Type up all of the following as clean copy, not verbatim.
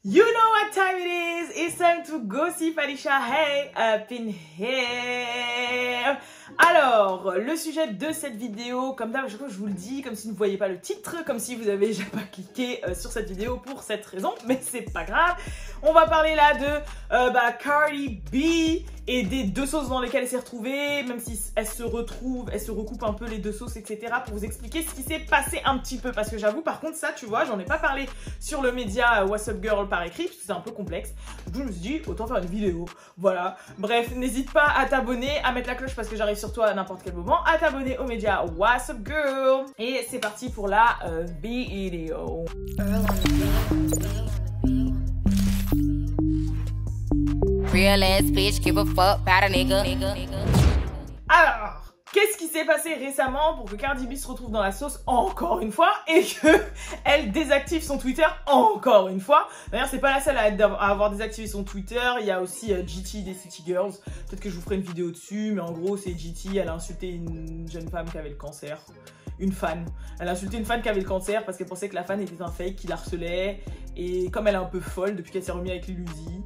You know what time it is. It's time to go see Felicia Hay up in here. Alors, le sujet de cette vidéo, comme d'habitude, je vous le dis, comme si vous ne voyez pas le titre, comme si vous avez déjà pas cliqué sur cette vidéo pour cette raison, mais c'est pas grave. On va parler là de Cardi B et des deux sauces dans lesquelles elle s'est retrouvée, même si elle se recoupe un peu les deux sauces, etc. pour vous expliquer ce qui s'est passé un petit peu. Parce que j'avoue, par contre, ça, tu vois, j'en ai pas parlé sur le média What's Up Girl par écrit, parce que c'est un peu complexe. Du coup, je me suis dit, autant faire une vidéo. Voilà. Bref, n'hésite pas à t'abonner, à mettre la cloche parce que j'arrive sur toi à n'importe quel moment, à t'abonner au média What's Up Girl. Et c'est parti pour la vidéo. Real ass bitch, give a fuck about a nigga. Alors, qu'est-ce qui s'est passé récemment pour que Cardi B se retrouve dans la sauce encore une fois et que elle désactive son Twitter encore une fois? D'ailleurs, c'est pas la seule à avoir désactivé son Twitter. Il y a aussi GT des City Girls. Peut-être que je vous ferai une vidéo dessus, mais en gros, c'est GT. Elle a insulté une jeune femme qui avait le cancer. Une fan. Elle a insulté une fan qui avait le cancer parce qu'elle pensait que la fan était un fake qui la harcelait. Et comme elle est un peu folle depuis qu'elle s'est remise avec Lil Uzi,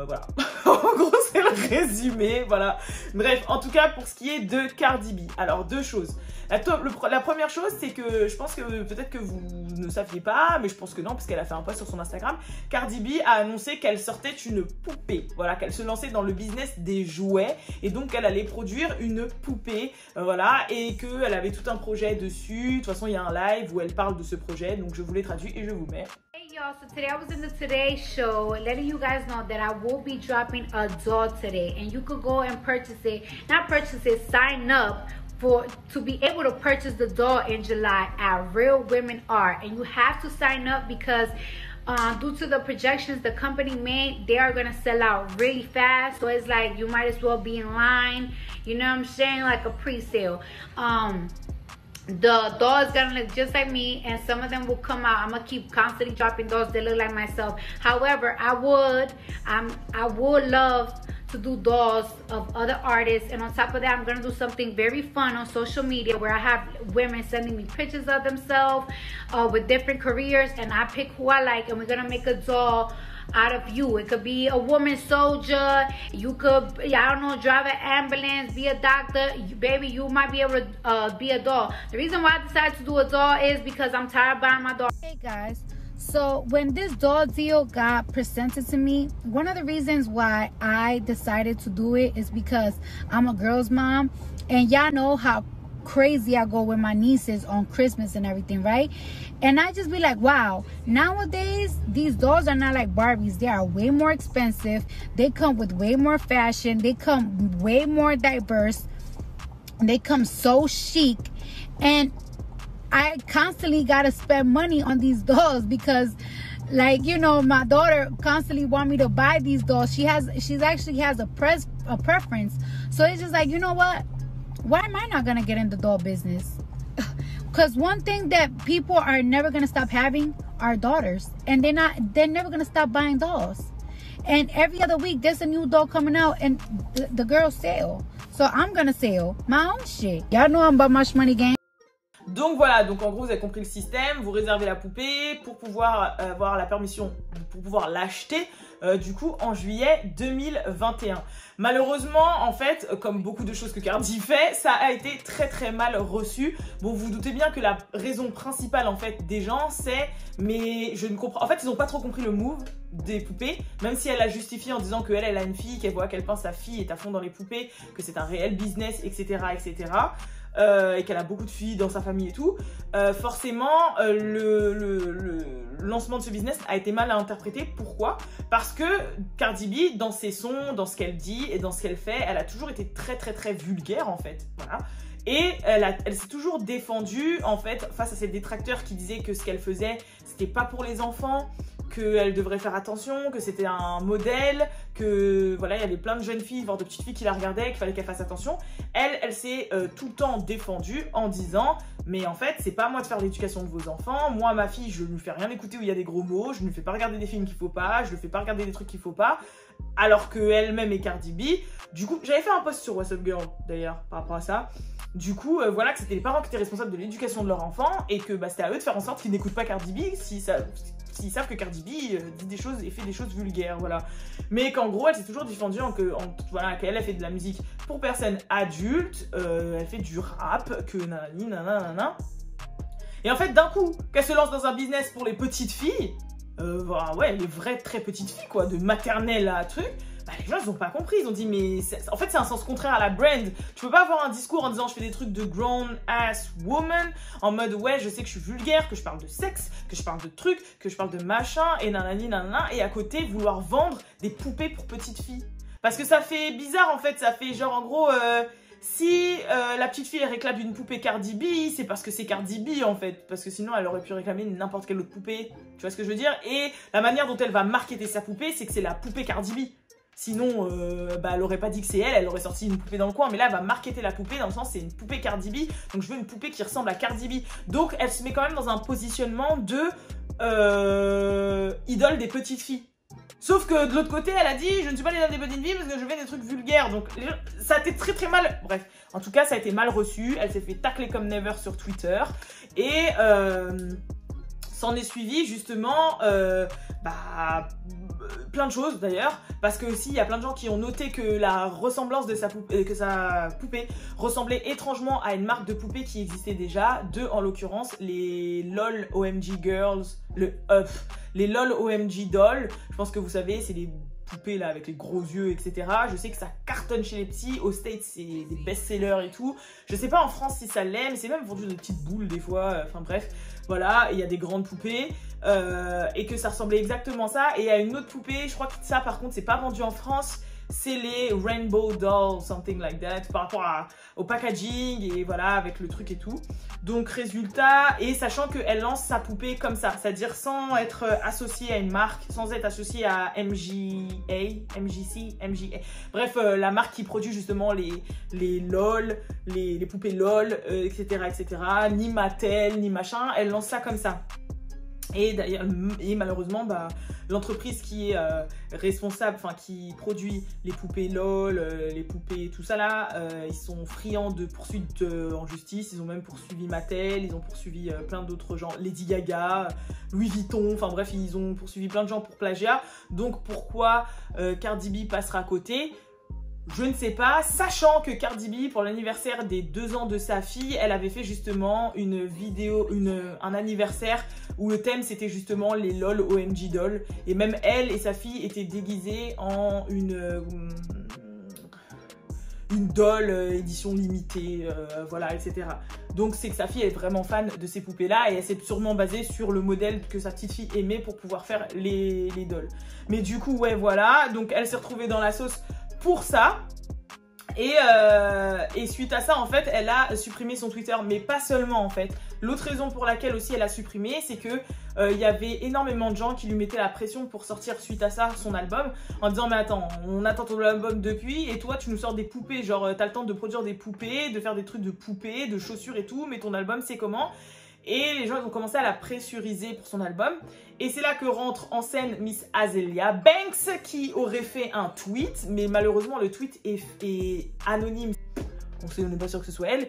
voilà. En gros, c'est le résumé, voilà. Bref, en tout cas, pour ce qui est de Cardi B. Alors, deux choses. La première chose, c'est que je pense que peut-être que vous ne saviez pas, mais je pense que non, parce qu'elle a fait un post sur son Instagram. Cardi B a annoncé qu'elle sortait une poupée. Voilà, qu'elle se lançait dans le business des jouets. Et donc, elle allait produire une poupée. Voilà, et qu'elle avait tout un projet dessus. De toute façon, il y a un live où elle parle de ce projet. Donc, je vous l'ai traduit et je vous mets. Y'all, so today I was in the Today Show letting you guys know that I will be dropping a doll today, and you could go and purchase it, not purchase it, sign up to be able to purchase the doll in July at Real Women Art. And you have to sign up because due to the projections the company made, they are gonna sell out really fast. So it's like you might as well be in line, you know what I'm saying, like a pre-sale. The doll is gonna look just like me, and some of them will come out. I'm gonna keep constantly dropping dolls that look like myself. However, I would love to do dolls of other artists, and on top of that, I'm gonna do something very fun on social media where I have women sending me pictures of themselves with different careers, and I pick who I like, and we're gonna make a doll out of you. It could be a woman soldier, you could, I don't know, drive an ambulance, be a doctor. Baby, you might be able to be a doll. The reason why I decided to do a doll is because I'm tired of buying my doll. Hey guys, so when this doll deal got presented to me, one of the reasons why I decided to do it is because I'm a girl's mom, and y'all know how crazy I go with my nieces on Christmas and everything, right? And I just be like, wow, nowadays these dolls are not like Barbies. They are way more expensive. They come with way more fashion. They come way more diverse. They come so chic, and I constantly gotta spend money on these dolls because, like, you know, my daughter constantly want me to buy these dolls. She actually has a preference. So it's just like, you know what? Why am I not gonna get in the doll business? Because one thing that people are never gonna stop having are daughters, and they're never gonna stop buying dolls. And every other week there's a new doll coming out, and the girls sell. So I'm gonna sell my own shit. Y'all know I'm about much money game. Donc voilà, donc en gros vous avez compris le système, vous réservez la poupée pour pouvoir avoir la permission, pour pouvoir l'acheter du coup en juillet 2021. Malheureusement, en fait, comme beaucoup de choses que Cardi fait, ça a été très très mal reçu. Bon, vous vous doutez bien que la raison principale en fait des gens c'est, mais je ne comprends, en fait ils n'ont pas trop compris le move des poupées, même si elle a justifié en disant qu'elle a une fille, qu'elle voit à quel point sa fille est à fond dans les poupées, que c'est un réel business, etc. etc. Et qu'elle a beaucoup de filles dans sa famille et tout, forcément le lancement de ce business a été mal interprété. Pourquoi? Parce que Cardi B, dans ses sons, dans ce qu'elle dit et dans ce qu'elle fait, elle a toujours été très très très vulgaire en fait, voilà. Et elle s'est toujours défendue en fait face à ses détracteurs qui disaient que ce qu'elle faisait c'était pas pour les enfants, qu'elle devrait faire attention, que c'était un modèle, que voilà, il y avait plein de jeunes filles, voire de petites filles qui la regardaient, qu'il fallait qu'elle fasse attention. Elle s'est tout le temps défendue en disant mais en fait c'est pas à moi de faire l'éducation de vos enfants, moi ma fille je ne lui fais rien écouter où il y a des gros mots, je ne lui fais pas regarder des films qu'il faut pas, je ne lui fais pas regarder des trucs qu'il faut pas, alors qu'elle-même est Cardi B. Du coup j'avais fait un post sur What's Up Girl d'ailleurs par rapport à ça. Du coup, voilà, que c'était les parents qui étaient responsables de l'éducation de leur enfant et que c'était à eux de faire en sorte qu'ils n'écoutent pas Cardi B si qu'ils savent que Cardi B dit des choses et fait des choses vulgaires, voilà. Mais qu'en gros, elle s'est toujours défendue voilà, qu'elle fait de la musique pour personnes adultes, elle fait du rap, que nanani, nanana. Et en fait, d'un coup, qu'elle se lance dans un business pour les petites filles, voilà, ouais, les vraies très petites filles, quoi, de maternelle à truc, bah, les gens, ils ont pas compris. Ils ont dit, mais en fait, c'est un sens contraire à la brand. Tu peux pas avoir un discours en disant, je fais des trucs de grown-ass woman, en mode, ouais, je sais que je suis vulgaire, que je parle de sexe, que je parle de trucs, que je parle de machin, et nanani, nanana, et à côté, vouloir vendre des poupées pour petites filles. Parce que ça fait bizarre, en fait, ça fait genre, en gros... Si la petite fille elle réclame une poupée Cardi B, c'est parce que c'est Cardi B en fait. Parce que sinon elle aurait pu réclamer n'importe quelle autre poupée. Tu vois ce que je veux dire? Et la manière dont elle va marketer sa poupée, c'est que c'est la poupée Cardi B. Sinon, bah, elle aurait pas dit que c'est elle aurait sorti une poupée dans le coin. Mais là, elle va marketer la poupée dans le sens c'est une poupée Cardi B. Donc je veux une poupée qui ressemble à Cardi B. Donc elle se met quand même dans un positionnement de idole des petites filles. Sauf que de l'autre côté, elle a dit je ne suis pas l'idole des petites filles parce que je fais des trucs vulgaires. Donc ça a été très très mal. Bref, en tout cas, ça a été mal reçu. Elle s'est fait tacler comme never sur Twitter. Et s'en est suivi justement plein de choses d'ailleurs. Parce que aussi, il y a plein de gens qui ont noté que la ressemblance de sa poupée ressemblait étrangement à une marque de poupée qui existait déjà. En l'occurrence, les LOL OMG Girls, les LOL OMG Dolls. Je pense que vous savez, c'est les poupées là avec les gros yeux, etc. Je sais que ça cartonne chez les petits. Aux States, c'est des best-sellers et tout. Je sais pas en France si ça l'est, mais c'est même vendu des petites boules des fois. Enfin bref, voilà. Il y a des grandes poupées et que ça ressemblait exactement à ça. Et il y a une autre poupée, je crois que ça par contre, c'est pas vendu en France. C'est les Rainbow Dolls, something like that, par rapport au packaging et voilà, avec le truc et tout. Donc résultat, et sachant qu'elle lance sa poupée comme ça, c'est-à-dire sans être associée à une marque, sans être associée à MGC, bref, la marque qui produit justement les LOL, les poupées LOL, etc., ni Mattel, ni machin, elle lance ça comme ça. Et d'ailleurs, malheureusement, bah, l'entreprise qui est responsable, enfin qui produit les poupées LOL, les poupées tout ça là, ils sont friands de poursuites en justice. Ils ont même poursuivi Mattel, ils ont poursuivi plein d'autres gens, Lady Gaga, Louis Vuitton, enfin bref, ils ont poursuivi plein de gens pour plagiat. Donc pourquoi Cardi B passera à côté? Je ne sais pas, sachant que Cardi B, pour l'anniversaire des 2 ans de sa fille, elle avait fait justement une vidéo, un anniversaire où le thème c'était justement les LOL OMG Dolls. Et même elle et sa fille étaient déguisées en une doll édition limitée, voilà, etc. Donc c'est que sa fille est vraiment fan de ces poupées-là et elle s'est sûrement basée sur le modèle que sa petite fille aimait pour pouvoir faire les dolls. Mais du coup, ouais, voilà, donc elle s'est retrouvée dans la sauce pour ça. Et suite à ça, en fait, elle a supprimé son Twitter, mais pas seulement, en fait. L'autre raison pour laquelle aussi elle a supprimé, c'est que il y avait énormément de gens qui lui mettaient la pression pour sortir suite à ça son album, en disant mais attends, on attend ton album depuis, et toi tu nous sors des poupées, genre t'as le temps de produire des poupées, de faire des trucs de poupées, de chaussures et tout, mais ton album c'est comment? Et les gens ont commencé à la pressuriser pour son album. Et c'est là que rentre en scène Miss Azealia Banks qui aurait fait un tweet. Mais malheureusement, le tweet est anonyme. On n'est pas sûr que ce soit elle.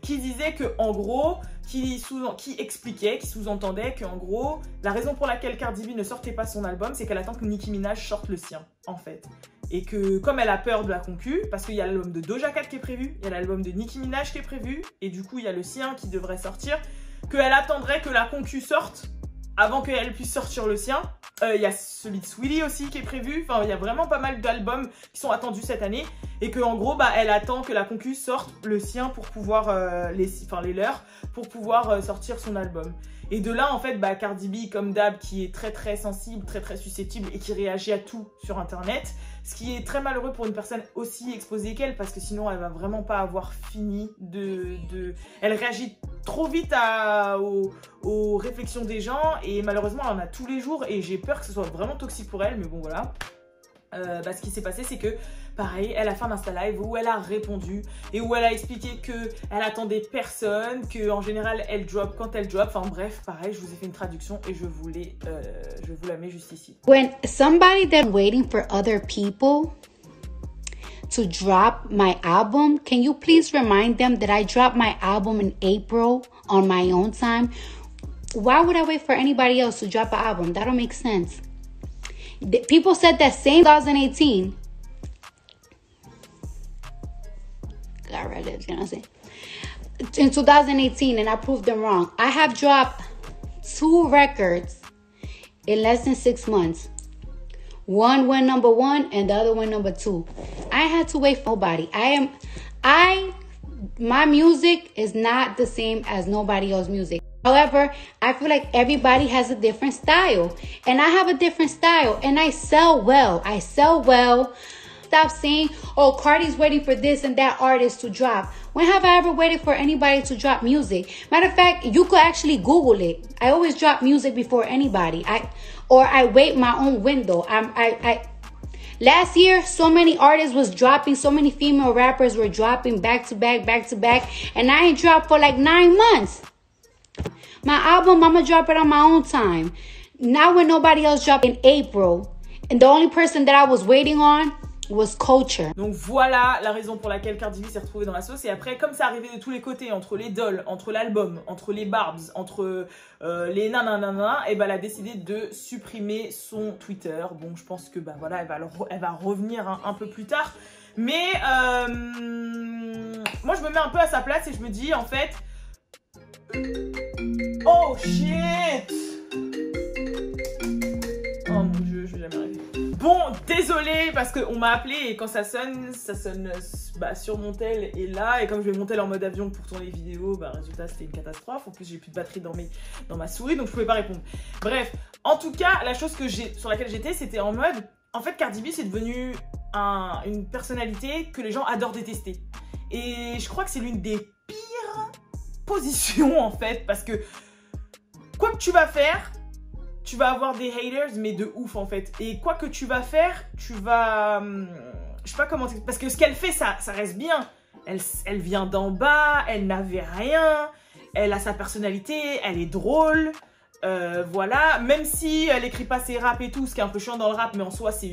Qui disait que, en gros, qui sous-entendait qu'en gros, la raison pour laquelle Cardi B ne sortait pas son album, c'est qu'elle attend que Nicki Minaj sorte le sien, en fait. Et que, comme elle a peur de la concu, parce qu'il y a l'album de Doja Cat qui est prévu, il y a l'album de Nicki Minaj qui est prévu, et du coup, il y a le sien qui devrait sortir, qu'elle attendrait que la concu sorte avant qu'elle puisse sortir le sien. Il y a celui de Saweetie aussi qui est prévu. Enfin, il y a vraiment pas mal d'albums qui sont attendus cette année. Et qu'en gros, bah, elle attend que la concu sorte le sien pour pouvoir, les leurs, pour pouvoir sortir son album. Et de là, en fait, bah, Cardi B, comme d'hab, qui est très très sensible, très très susceptible et qui réagit à tout sur Internet. Ce qui est très malheureux pour une personne aussi exposée qu'elle, parce que sinon, elle va vraiment pas avoir fini Elle réagit trop vite aux réflexions des gens et malheureusement, elle en a tous les jours et j'ai peur que ce soit vraiment toxique pour elle, mais bon, voilà. Bah, ce qui s'est passé, c'est que pareil, elle a fait un Insta Live où elle a répondu et où elle a expliqué qu'elle attendait personne, qu'en général elle drop quand elle drop. Enfin bref, pareil, je vous ai fait une traduction et je vous la mets juste ici. When somebody that's waiting for other people to drop my album, can you please remind them that I dropped my album in April on my own time? why would I wait for anybody else to drop an album? That don't make sense. People said that same 2018. God, right, you know what I'm saying? In 2018, and I proved them wrong. I have dropped 2 records in less than 6 months. One went number 1 and the other went number 2. I had to wait for nobody. My music is not the same as nobody else's music. However, I feel like everybody has a different style. And I have a different style. And I sell well. Stop saying, oh, Cardi's waiting for this and that artist to drop. When have I ever waited for anybody to drop music? Matter of fact, you could actually Google it. I always drop music before anybody. I wait my own window. Last year, so many artists was dropping. So many female rappers were dropping back to back. And I ain't dropped for like 9 months. My album, I'm going to drop it on my own time. Not when nobody else dropped in April. And the only person that I was waiting on was Culture. Donc voilà la raison pour laquelle Cardi B s'est retrouvée dans la sauce. Et après, comme ça arrivait de tous les côtés, entre les dolls, entre l'album, entre les barbs, entre les nanana, et ben elle a décidé de supprimer son Twitter. Bon, je pense que bah voilà, elle va revenir un peu plus tard. Mais moi, je me mets un peu à sa place et je me dis en fait, oh shit! Oh mon dieu, je vais jamais arriver. Bon, désolé parce qu'on m'a appelé et quand ça sonne bah, sur mon tel et là. Et comme je vais monter en mode avion pour tourner les vidéos, bah résultat c'était une catastrophe. En plus j'ai plus de batterie dans ma souris donc je pouvais pas répondre. Bref, en tout cas, la chose sur laquelle j'étais, c'était en mode, en fait Cardi B c'est devenu une personnalité que les gens adorent détester. Et je crois que c'est l'une des pires positions en fait parce que quoi que tu vas faire, tu vas avoir des haters, mais de ouf en fait. Et quoi que tu vas faire, tu vas... je sais pas comment... Parce que ce qu'elle fait, ça reste bien. Elle vient d'en bas, elle n'avait rien. Elle a sa personnalité, elle est drôle. Voilà. Même si elle écrit pas ses raps et tout, ce qui est un peu chiant dans le rap, mais en soi, c'est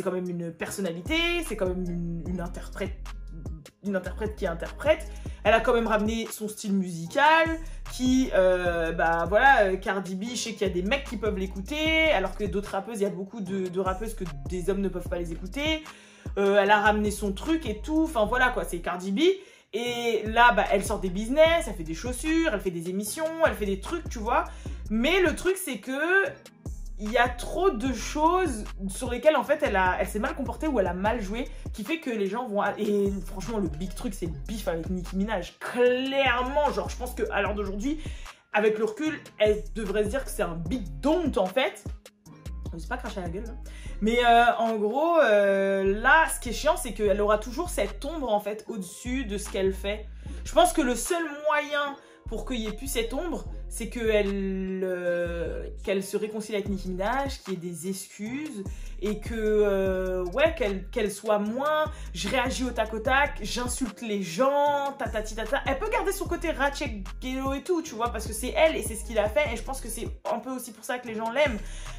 quand même une personnalité. C'est quand même une interprète qui interprète. Elle a quand même ramené son style musical qui, bah voilà, Cardi B, je sais qu'il y a des mecs qui peuvent l'écouter, alors que d'autres rappeuses, il y a beaucoup de rappeuses que des hommes ne peuvent pas les écouter. Elle a ramené son truc et tout, enfin voilà quoi, c'est Cardi B. Et là, bah, elle sort des business, elle fait des chaussures, elle fait des émissions, elle fait des trucs, tu vois. Mais le truc, c'est que il y a trop de choses sur lesquelles en fait elle s'est mal comportée ou elle a mal joué qui fait que les gens vont... Et franchement le big truc c'est le beef avec Nicki Minaj. Clairement, genre je pense qu'à l'heure d'aujourd'hui, avec le recul, elle devrait se dire que c'est un big don't en fait. Je ne sais pas cracher à la gueule là. Mais en gros, là ce qui est chiant c'est qu'elle aura toujours cette ombre en fait au-dessus de ce qu'elle fait. Je pense que le seul moyen pour qu'il n'y ait plus cette ombre, c'est qu'elle se réconcilie avec Nicki Minaj, qu'il y ait des excuses et que ouais, qu'elle soit moins je réagis au tac au tac, j'insulte les gens, tatati tata. Elle peut garder son côté ratchet ghetto et tout, tu vois, parce que c'est elle et c'est ce qu'il a fait et je pense que c'est un peu aussi pour ça que les gens l'aiment.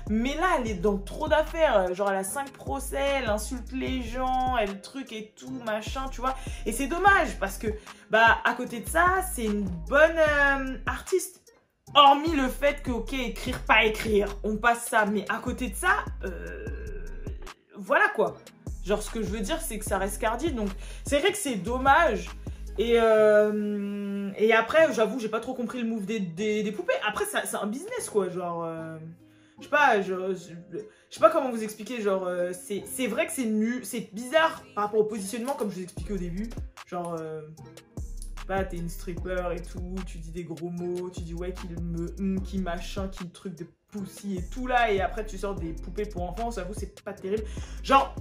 Mais là, elle est dans trop d'affaires, genre elle a 5 procès, elle insulte les gens, elle truc et tout, machin, tu vois. Et c'est dommage parce que, bah, à côté de ça, c'est une bonne artiste. Hormis le fait que, ok, écrire, pas écrire, on passe ça. Mais à côté de ça, voilà quoi. Genre, ce que je veux dire, c'est que ça reste Cardi. Donc, c'est vrai que c'est dommage. Et après, j'avoue, j'ai pas trop compris le move des poupées. Après, c'est un business, quoi. Genre, je sais pas comment vous expliquer. Genre, c'est vrai que c'est nul. C'est bizarre par rapport au positionnement, comme je vous expliquais au début. Genre... Bah, t'es une stripper et tout, tu dis des gros mots, tu dis ouais qui machin, qui truc de pussy et tout là, et après tu sors des poupées pour enfants, j'avoue c'est pas terrible. Genre,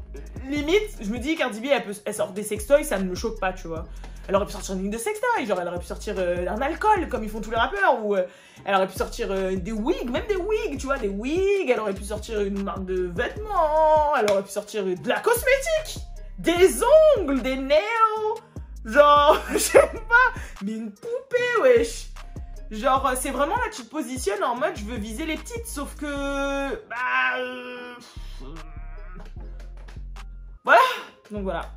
limite, je me dis Cardi B elle sort des sextoys, ça ne me choque pas, tu vois. Elle aurait pu sortir une ligne de sextoys, genre elle aurait pu sortir un alcool comme ils font tous les rappeurs, ou elle aurait pu sortir des wigs, même des wigs, tu vois, des wigs, elle aurait pu sortir une marque de vêtements, elle aurait pu sortir de la cosmétique, des ongles, des nails. Genre, je sais pas, mais une poupée, wesh. Genre, c'est vraiment là, tu te positionnes en mode, je veux viser les petites, sauf que... Bah... Voilà. Donc voilà.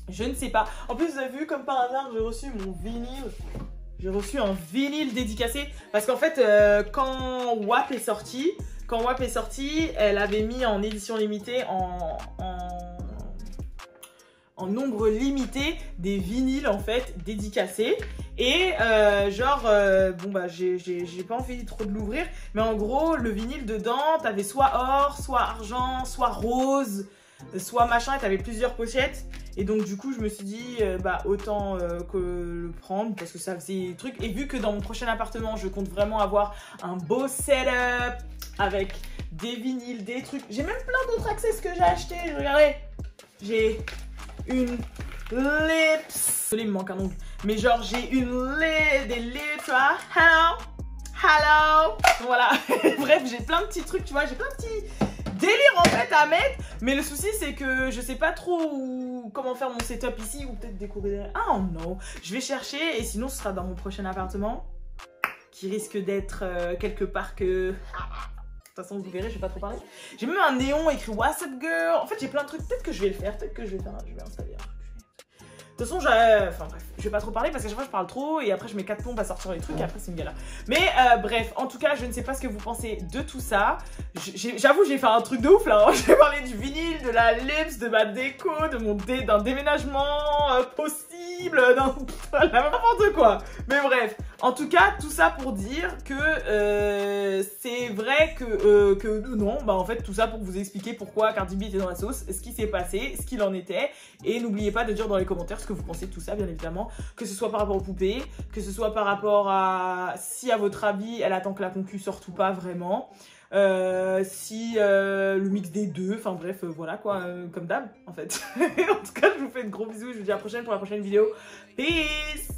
Je ne sais pas. En plus, vous avez vu, comme par hasard, j'ai reçu mon vinyle. J'ai reçu un vinyle dédicacé parce qu'en fait, quand WAP est sorti, elle avait mis en édition limitée, en nombre limité, des vinyles en fait dédicacés. Et bon bah j'ai pas envie trop de l'ouvrir, mais en gros le vinyle dedans, t'avais soit or, soit argent, soit rose, soit machin, et t'avais plusieurs pochettes. Et donc du coup je me suis dit bah autant que le prendre parce que ça faisait des trucs. Et vu que dans mon prochain appartement je compte vraiment avoir un beau setup avec des vinyles, des trucs. J'ai même plein d'autres accessoires que j'ai acheté. Regardez, j'ai une lips. Désolé, il me manque un ongle. Mais genre j'ai des lips, là. Hello. Voilà. Bref, j'ai plein de petits trucs, tu vois, j'ai plein de petits délire en fait à mettre, mais le souci c'est que je sais pas trop comment faire mon setup ici, ou peut-être décorer. Ah non, je vais chercher, et sinon ce sera dans mon prochain appartement qui risque d'être quelque part que... De toute façon vous verrez, je vais pas trop parler. J'ai même un néon écrit What's up girl. En fait j'ai plein de trucs, peut-être que je vais le faire, je vais installer un truc. De toute façon, enfin bref, je vais pas trop parler parce qu'à chaque fois je parle trop et après je mets 4 plombes à sortir les trucs et après c'est une galère. Mais bref, en tout cas, je ne sais pas ce que vous pensez de tout ça. J'avoue, j'ai fait un truc de ouf là. Hein. J'ai parlé du vinyle, de la lips, de ma déco, d'un déménagement possible, n'importe quoi. Mais bref, en tout cas, tout ça pour dire que c'est vrai que non, bah en fait tout ça pour vous expliquer pourquoi Cardi B était dans la sauce, ce qui s'est passé, ce qu'il en était. Et n'oubliez pas de dire dans les commentaires ce que vous pensez de tout ça, bien évidemment, que ce soit par rapport aux poupées, que ce soit par rapport à si à votre avis elle attend que la concu sorte ou pas vraiment, si le mix des deux, enfin bref, voilà quoi, comme d'hab en fait. En tout cas, je vous fais de gros bisous, je vous dis à la prochaine pour la prochaine vidéo. Peace.